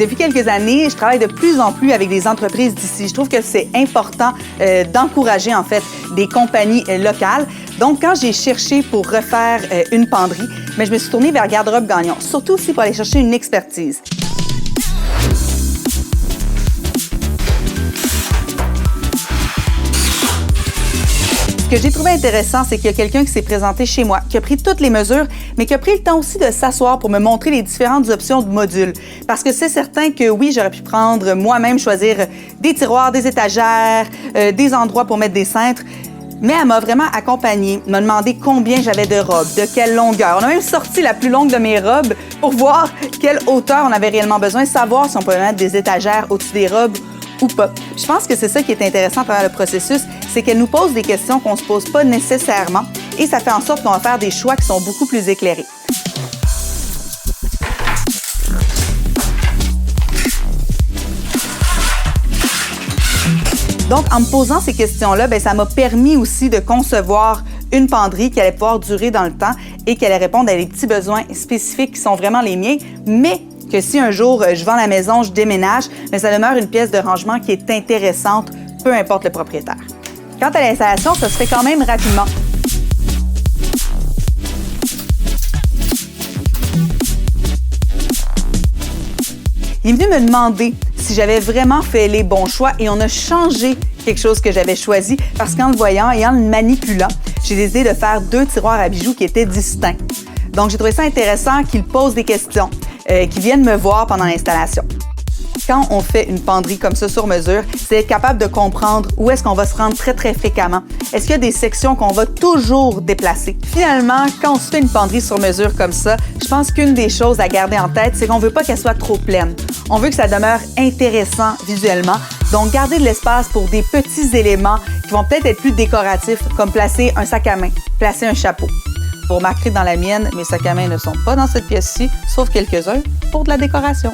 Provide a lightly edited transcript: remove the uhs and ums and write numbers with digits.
Depuis quelques années, je travaille de plus en plus avec des entreprises d'ici. Je trouve que c'est important d'encourager, en fait, des compagnies locales. Donc, quand j'ai cherché pour refaire une penderie, mais je me suis tournée vers Garde-robe Gagnon, surtout aussi pour aller chercher une expertise. Ce que j'ai trouvé intéressant, c'est qu'il y a quelqu'un qui s'est présenté chez moi, qui a pris toutes les mesures, mais qui a pris le temps aussi de s'asseoir pour me montrer les différentes options de modules. Parce que c'est certain que oui, j'aurais pu prendre moi-même, choisir des tiroirs, des étagères, des endroits pour mettre des cintres, mais elle m'a vraiment accompagnée, m'a demandé combien j'avais de robes, de quelle longueur. On a même sorti la plus longue de mes robes pour voir quelle hauteur on avait réellement besoin, savoir si on pouvait mettre des étagères au-dessus des robes ou pas. Je pense que c'est ça qui est intéressant à travers le processus, c'est qu'elle nous pose des questions qu'on ne se pose pas nécessairement et ça fait en sorte qu'on va faire des choix qui sont beaucoup plus éclairés. Donc, en me posant ces questions-là, ça m'a permis aussi de concevoir une penderie qui allait pouvoir durer dans le temps et qui allait répondre à des petits besoins spécifiques qui sont vraiment les miens, mais que si un jour je vends la maison, je déménage, ça demeure une pièce de rangement qui est intéressante, peu importe le propriétaire. Quant à l'installation, ça se fait quand même rapidement. Il est venu me demander si j'avais vraiment fait les bons choix et on a changé quelque chose que j'avais choisi parce qu'en le voyant et en le manipulant, j'ai décidé de faire 2 tiroirs à bijoux qui étaient distincts. Donc, j'ai trouvé ça intéressant qu'il pose des questions, qu'il vienne me voir pendant l'installation. Quand on fait une penderie comme ça sur mesure, c'est être capable de comprendre où est-ce qu'on va se rendre très, très fréquemment. Est-ce qu'il y a des sections qu'on va toujours déplacer? Finalement, quand on se fait une penderie sur mesure comme ça, je pense qu'une des choses à garder en tête, c'est qu'on ne veut pas qu'elle soit trop pleine. On veut que ça demeure intéressant visuellement. Donc, garder de l'espace pour des petits éléments qui vont peut-être être plus décoratifs, comme placer un sac à main, placer un chapeau. Vous remarquerez dans la mienne, mes sacs à main ne sont pas dans cette pièce-ci, sauf quelques-uns pour de la décoration.